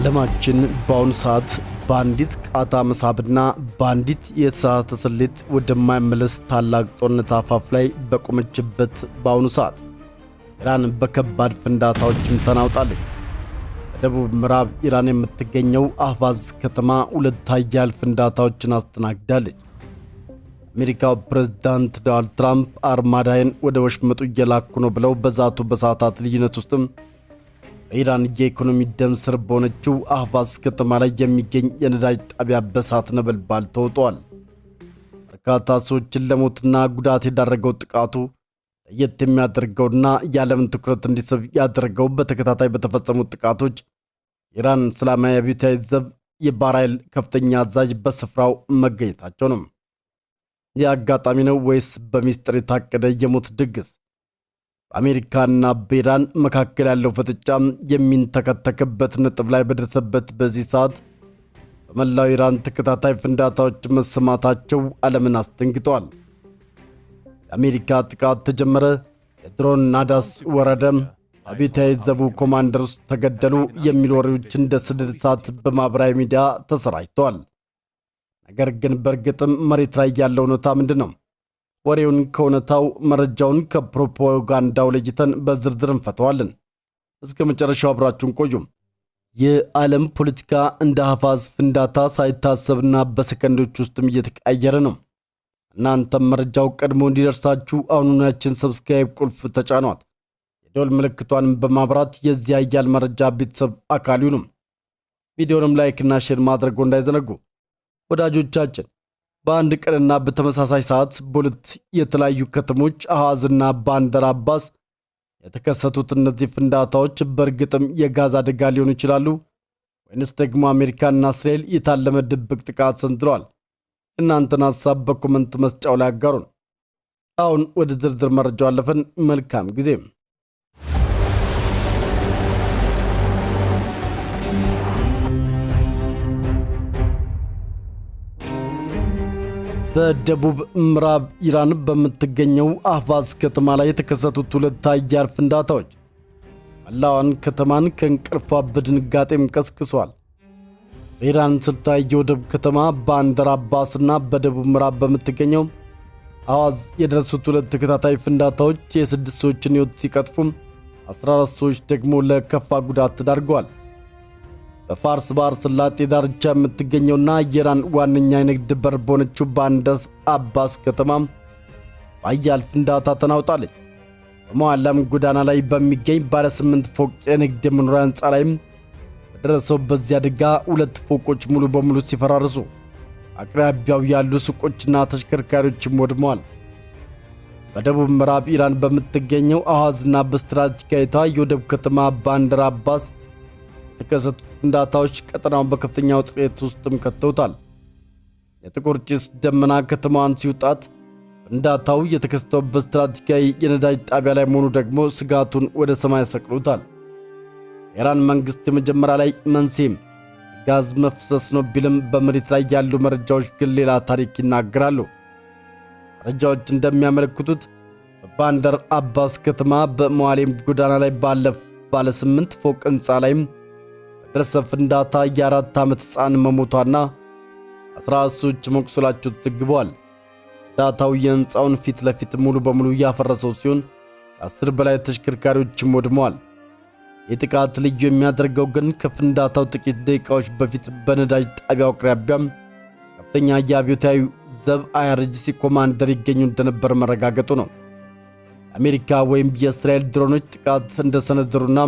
ዓለማችን በአሁኑ ሰዓት ባንዲት ቃታ መሳብና ባንዲት የተሳሳተ ስሌት ወደማይመለስ ታላቅ ጦርነት አፋፍ ላይ በቆመችበት በአሁኑ ሰዓት ኢራን በከባድ ፍንዳታዎችም ተናውጣለች። በደቡብ ምዕራብ ኢራን የምትገኘው አህቫዝ ከተማ ሁለት ኃያል ፍንዳታዎችን አስተናግዳለች። አሜሪካው ፕሬዝዳንት ዶናልድ ትራምፕ አርማዳይን ወደ ወሽመጡ እየላኩ ነው ብለው በዛቱ በሰዓታት ልዩነት ውስጥም በኢራን የኢኮኖሚ ደም ስር በሆነችው አህቫዝ ከተማ ላይ የሚገኝ የነዳጅ ጣቢያ በእሳት ነበልባል ተውጧል። በርካታ ሰዎችን ለሞትና ጉዳት የዳረገው ጥቃቱ ለየት የሚያደርገውና የዓለምን ትኩረት እንዲስብ ያደረገው በተከታታይ በተፈጸሙት ጥቃቶች ኢራን እስላማዊ አብዮታዊ ዘብ የባህር ኃይል ከፍተኛ አዛዥ በስፍራው መገኘታቸው ነው። ይህ አጋጣሚ ነው ወይስ በሚስጥር የታቀደ የሞት ድግስ? በአሜሪካና በኢራን መካከል ያለው ፍጥጫ የሚንተከተክበት ነጥብ ላይ በደረሰበት በዚህ ሰዓት በመላው ኢራን ተከታታይ ፍንዳታዎች መሰማታቸው ዓለምን አስደንግጠዋል። የአሜሪካ ጥቃት ተጀመረ፣ የድሮን ናዳስ ወረደ፣ አብዮታዊ ዘቡ ኮማንደርስ ተገደሉ የሚሉ ወሬዎች እንደ ስድድ እሳት በማኅበራዊ ሚዲያ ተሰራጭተዋል። ነገር ግን በእርግጥም መሬት ላይ ያለው እውነታ ምንድን ነው? ወሬውን ከእውነታው፣ መረጃውን ከፕሮፓጋንዳው ለይተን በዝርዝር እንፈተዋለን። እስከ መጨረሻው አብራችሁን ቆዩ። የዓለም ፖለቲካ እንደ አህቫዝ ፍንዳታ ሳይታሰብና በሰከንዶች ውስጥም እየተቀየረ ነው። እናንተም መረጃው ቀድሞ እንዲደርሳችሁ አሁኑናችን ሰብስክራይብ ቁልፍ ተጫኗት። የደወል ምልክቷን በማብራት የዚህ ኃያል መረጃ ቤተሰብ አካል ይሁኑ። ቪዲዮንም ላይክና ሼር ማድረግ እንዳይዘነጉ። ወዳጆቻችን በአንድ ቀንና በተመሳሳይ ሰዓት በሁለት የተለያዩ ከተሞች አህቫዝና ባንደር አባስ የተከሰቱት እነዚህ ፍንዳታዎች በእርግጥም የጋዝ አደጋ ሊሆኑ ይችላሉ ወይንስ ደግሞ አሜሪካና እስራኤል የታለመ ድብቅ ጥቃት ሰንዝረዋል? እናንተን ሐሳብ በኮመንት መስጫው ላይ አጋሩን። አሁን ወደ ዝርዝር መረጃው አለፈን። መልካም ጊዜ። በደቡብ ምዕራብ ኢራን በምትገኘው አህቫዝ ከተማ ላይ የተከሰቱት ሁለት ኃያል ፍንዳታዎች መላዋን ከተማን ከእንቅልፏ በድንጋጤም ቀስቅሷል። በኢራን ስልታዊ የወደብ ከተማ ባንደር አባስና በደቡብ ምዕራብ በምትገኘው አህቫዝ የደረሱት ሁለት ተከታታይ ፍንዳታዎች የስድስት ሰዎችን ሕይወት ሲቀጥፉ 14 ሰዎች ደግሞ ለከፋ ጉዳት ተዳርገዋል። በፋርስ ባህረ ሰላጤ ዳርቻ የምትገኘውና የኢራን ዋነኛ የንግድ በር በሆነችው ባንደር አባስ ከተማ በኃያል ፍንዳታ ተናውጣለች። በመዋላም ጎዳና ላይ በሚገኝ ባለ 8 ፎቅ የንግድ መኖሪያ ሕንፃ ላይም በደረሰው በዚህ አደጋ ሁለት ፎቆች ሙሉ በሙሉ ሲፈራርሱ አቅራቢያው ያሉ ሱቆችና ተሽከርካሪዎችም ወድመዋል። በደቡብ ምዕራብ ኢራን በምትገኘው አህቫዝና በስትራቴጂካዊቷ የወደብ ከተማ ባንደር አባስ የተከሰቱት ፍንዳታዎች ቀጠናውን በከፍተኛ ውጥረት ውስጥም ከተውታል። የጥቁር ጭስ ደመና ከተማዋን ሲውጣት ፍንዳታው የተከሰተው በስትራቴጂካዊ የነዳጅ ጣቢያ ላይ መሆኑ ደግሞ ስጋቱን ወደ ሰማይ ሰቅሎታል። የኢራን መንግሥት የመጀመሪያ ላይ መንስኤም ጋዝ መፍሰስ ነው ቢልም በመሬት ላይ ያሉ መረጃዎች ግን ሌላ ታሪክ ይናገራሉ። መረጃዎች እንደሚያመለክቱት በባንደር አባስ ከተማ በመዋሌም ጎዳና ላይ ባለ 8 ፎቅ ሕንፃ ላይም በደረሰ ፍንዳታ የ4 ዓመት ሕፃን መሞቷና 14 ሰዎች መቁሰላቸው ተዘግቧል። ፍንዳታው የሕንፃውን ፊት ለፊት ሙሉ በሙሉ ያፈረሰው ሲሆን ከ10 በላይ ተሽከርካሪዎችም ወድመዋል። የጥቃት ልዩ የሚያደርገው ግን ከፍንዳታው ጥቂት ደቂቃዎች በፊት በነዳጅ ጣቢያው አቅራቢያም ከፍተኛ የአብዮታዊ ዘብ IRGC ኮማንደር ይገኙ እንደነበር መረጋገጡ ነው። የአሜሪካ ወይም የእስራኤል ድሮኖች ጥቃት እንደሰነዘሩና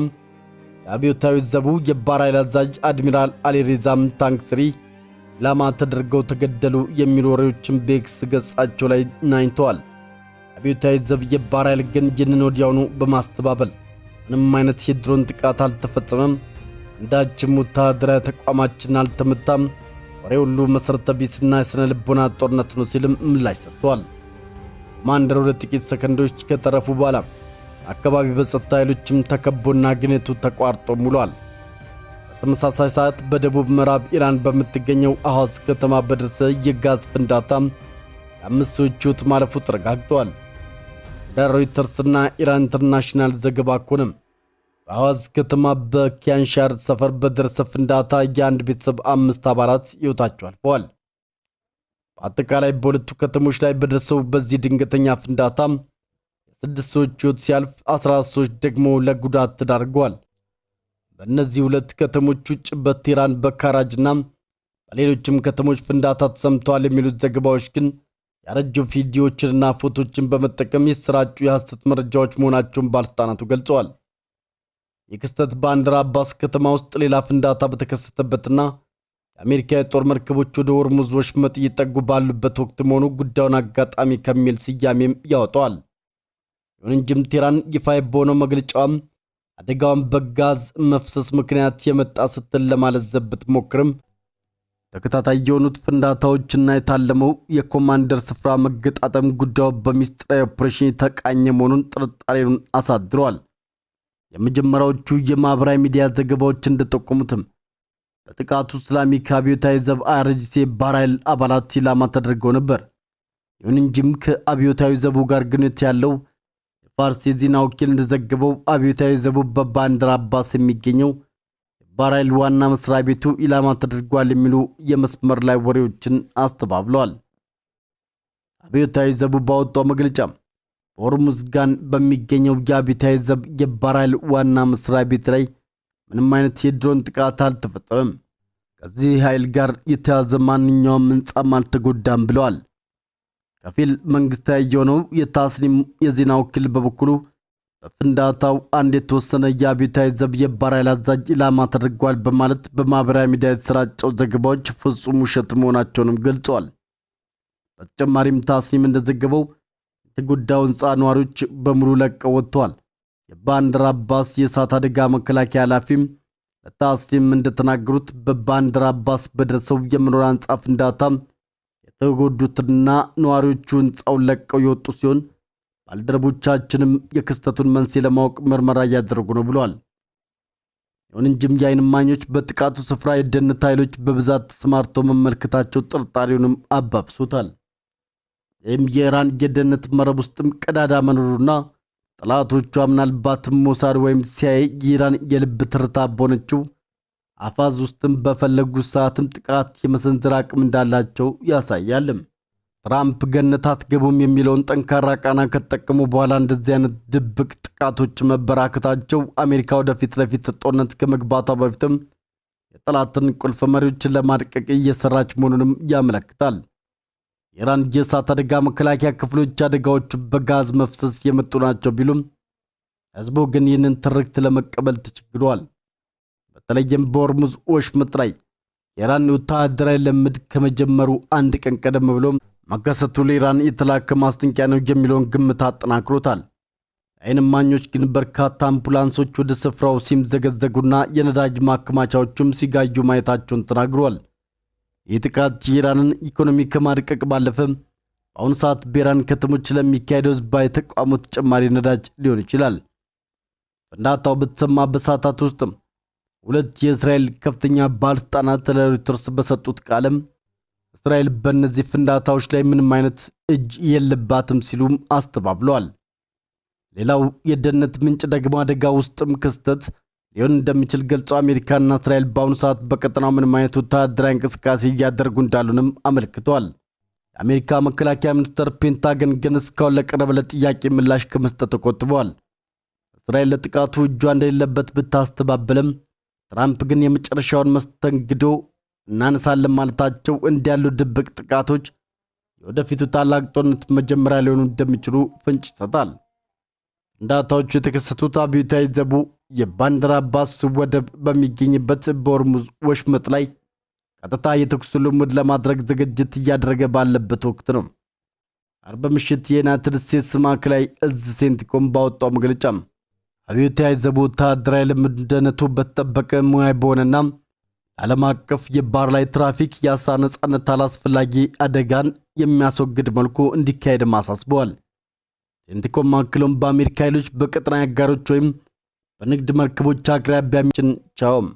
የአብዮታዊ ዘቡ የባህር ኃይል አዛዥ አድሚራል አሊሬዛም ታንክስሪ ኢላማ ተደርገው ተገደሉ የሚሉ ወሬዎችን በኤክስ ገጻቸው ላይ ናኝተዋል። የአብዮታዊ ዘብ የባህር ኃይል ግን ይህንን ወዲያውኑ በማስተባበል ምንም አይነት የድሮን ጥቃት አልተፈጸመም፣ አንዳችም ወታደራዊ ተቋማችን አልተመታም፣ ወሬ ሁሉ መሠረተ ቢስና የሥነ ልቦና ጦርነት ነው ሲልም ምላሽ ሰጥቷል። ኮማንደሩ ለጥቂት ሰከንዶች ከተረፉ በኋላ አካባቢ በጸጥታ ኃይሎችም ተከቦና ግንኙነቱ ተቋርጦ ሙሏል። በተመሳሳይ ሰዓት በደቡብ ምዕራብ ኢራን በምትገኘው አህቫዝ ከተማ በደረሰ የጋዝ ፍንዳታ የ5 ሰዎች ሕይወት ማለፉ ተረጋግጧል። እንደ ሮይተርስና ኢራን ኢንተርናሽናል ዘገባ ከሆነም በአዋዝ ከተማ በኪያንሻር ሰፈር በደረሰ ፍንዳታ የአንድ ቤተሰብ 5 አባላት ሕይወታቸው አልፈዋል። በአጠቃላይ በሁለቱ ከተሞች ላይ በደረሰው በዚህ ድንገተኛ ፍንዳታ የስድስት ሰዎች ሕይወት ሲያልፍ 14 ሰዎች ደግሞ ለጉዳት ተዳርገዋል። በእነዚህ ሁለት ከተሞች ውጭ በቴህራን በካራጅና በሌሎችም ከተሞች ፍንዳታ ተሰምተዋል የሚሉት ዘገባዎች ግን ያረጁ ቪዲዮዎችንና ፎቶዎችን በመጠቀም የተሰራጩ የሐሰት መረጃዎች መሆናቸውን ባለስልጣናቱ ገልጸዋል። የክስተት ባንዲራ አባስ ከተማ ውስጥ ሌላ ፍንዳታ በተከሰተበትና የአሜሪካ የጦር መርከቦች ወደ ሆርሙዝ ወሽመጥ እየጠጉ ባሉበት ወቅት መሆኑ ጉዳዩን አጋጣሚ ከሚል ስያሜም ያወጣዋል። ይሁን እንጂም ቴህራን ይፋ በሆነው መግለጫዋም አደጋውን በጋዝ መፍሰስ ምክንያት የመጣ ስትል ለማለዘብ ብትሞክርም ተከታታይ የሆኑት ፍንዳታዎችና የታለመው የኮማንደር ስፍራ መገጣጠም ጉዳዩ በሚስጥራዊ ኦፕሬሽን የተቃኘ መሆኑን ጥርጣሬውን አሳድረዋል። የመጀመሪያዎቹ የማህበራዊ ሚዲያ ዘገባዎች እንደጠቆሙትም በጥቃቱ እስላሚክ አብዮታዊ ዘብ አይአርጂሲ ባህር ኃይል አባላት ኢላማ ተደርገው ነበር። ይሁን እንጂም ከአብዮታዊ ዘቡ ጋር ግንኙነት ያለው የፋርስ የዜና ወኪል እንደዘገበው አብዮታዊ ዘቡ በባንዲራ አባስ የሚገኘው የባህር ኃይል ዋና መስሪያ ቤቱ ኢላማ ተደርጓል የሚሉ የመስመር ላይ ወሬዎችን አስተባብለዋል። አብዮታዊ ዘቡ ባወጣው መግለጫ በሆርሙዝ ጋን በሚገኘው የአብዮታዊ ዘብ የባህር ኃይል ዋና መስሪያ ቤት ላይ ምንም አይነት የድሮን ጥቃት አልተፈጸመም፣ ከዚህ ኃይል ጋር የተያዘ ማንኛውም ሕንጻም አልተጎዳም ብለዋል። ከፊል መንግስታዊ የሆነው የታስኒም የዜና ወኪል በበኩሉ በፍንዳታው አንድ የተወሰነ የአብዮታዊ ዘብ የባህር ኃይል አዛዥ ኢላማ ተደርጓል በማለት በማህበራዊ ሚዲያ የተሰራጨው ዘገባዎች ፍጹም ውሸት መሆናቸውንም ገልጸዋል። በተጨማሪም ታስኒም እንደዘገበው የተጎዳው ሕንጻ ነዋሪዎች በሙሉ ለቀው ወጥተዋል። የባንዲራ አባስ የእሳት አደጋ መከላከያ ኃላፊም ለታስኒም እንደተናገሩት በባንዲራ አባስ በደረሰው የመኖሪያ ሕንጻ ፍንዳታ የተጎዱትና ነዋሪዎቹ ሕንጻውን ለቀው የወጡ ሲሆን ባልደረቦቻችንም የክስተቱን መንስኤ ለማወቅ ምርመራ እያደረጉ ነው ብለዋል። ይሁን እንጂም የዓይን እማኞች በጥቃቱ ስፍራ የደህንነት ኃይሎች በብዛት ተሰማርተው መመልከታቸው ጥርጣሬውንም አባብሶታል። ይህም የኢራን የደህንነት መረብ ውስጥም ቀዳዳ መኖሩና ጠላቶቿ ምናልባትም ሞሳድ ወይም ሲአይኤ የኢራን የልብ ትርታ በሆነችው አፋዝ ውስጥም በፈለጉ ሰዓትም ጥቃት የመሰንዘር አቅም እንዳላቸው ያሳያልም። ትራምፕ ገነት አትገቡም የሚለውን ጠንካራ ቃና ከተጠቀሙ በኋላ እንደዚህ አይነት ድብቅ ጥቃቶች መበራከታቸው አሜሪካ ወደፊት ለፊት ጦርነት ከመግባቷ በፊትም የጠላትን ቁልፍ መሪዎችን ለማድቀቅ እየሰራች መሆኑንም ያመለክታል። የኢራን የእሳት አደጋ መከላከያ ክፍሎች አደጋዎቹ በጋዝ መፍሰስ የመጡ ናቸው ቢሉም ህዝቡ ግን ይህንን ትርክት ለመቀበል ተቸግሯል። በተለይም በሆርሙዝ ወሽመጥ ላይ የኢራን ወታደራዊ ልምምድ ከመጀመሩ አንድ ቀን ቀደም ብሎ መከሰቱ ለኢራን የተላከ ማስጠንቀቂያ ነው የሚለውን ግምት አጠናክሮታል። የዓይን እማኞች ግን በርካታ አምቡላንሶች ወደ ስፍራው ሲምዘገዘጉና የነዳጅ ማከማቻዎቹም ሲጋዩ ማየታቸውን ተናግረዋል። ይህ ጥቃት የኢራንን ኢኮኖሚ ከማድቀቅ ባለፈ በአሁኑ ሰዓት በኢራን ከተሞች ለሚካሄደው ህዝባዊ ተቃውሞ ተጨማሪ ነዳጅ ሊሆን ይችላል። ፍንዳታው በተሰማ በሰዓታት ውስጥም ሁለት የእስራኤል ከፍተኛ ባለስልጣናት ለሮይተርስ በሰጡት ቃልም እስራኤል በእነዚህ ፍንዳታዎች ላይ ምንም አይነት እጅ የለባትም ሲሉም አስተባብለዋል። ሌላው የደህንነት ምንጭ ደግሞ አደጋ ውስጥም ክስተት ሊሆን እንደሚችል ገልጸው አሜሪካና እስራኤል በአሁኑ ሰዓት በቀጠናው ምንም አይነት ወታደራዊ እንቅስቃሴ እያደረጉ እንዳሉንም አመልክተዋል። የአሜሪካ መከላከያ ሚኒስቴር ፔንታገን ግን እስካሁን ለቀረበለት ጥያቄ ምላሽ ከመስጠት ተቆጥበዋል። እስራኤል ለጥቃቱ እጇ እንደሌለበት ብታስተባበልም ትራምፕ ግን የመጨረሻውን መስተንግዶ እናነሳለን ማለታቸው እንዲያሉ ድብቅ ጥቃቶች የወደፊቱ ታላቅ ጦርነት መጀመሪያ ሊሆኑ እንደሚችሉ ፍንጭ ይሰጣል። ፍንዳታዎቹ የተከሰቱት አብዮታዊ ዘቡ የባንዲራ አባስ ወደብ በሚገኝበት በሆርሙዝ ወሽመጥ ላይ ቀጥታ የተኩስ ልውውጥ ለማድረግ ዝግጅት እያደረገ ባለበት ወቅት ነው። አርብ ምሽት የዩናይትድ ስቴትስ ማዕከላዊ እዝ ሴንቲኮም ባወጣው መግለጫ አብዮታዊ ዘቡ ወታደራዊ ልምምድነቱ በተጠበቀ ሙያዊ በሆነና ዓለም አቀፍ የባህር ላይ ትራፊክ የአሳ ነጻነት አላስፈላጊ አደጋን የሚያስወግድ መልኩ እንዲካሄድ አሳስበዋል። ሴንቲኮም አክሎም በአሜሪካ ኃይሎች በቀጠና አጋሮች ወይም በንግድ መርከቦች አቅራቢያ ቻውም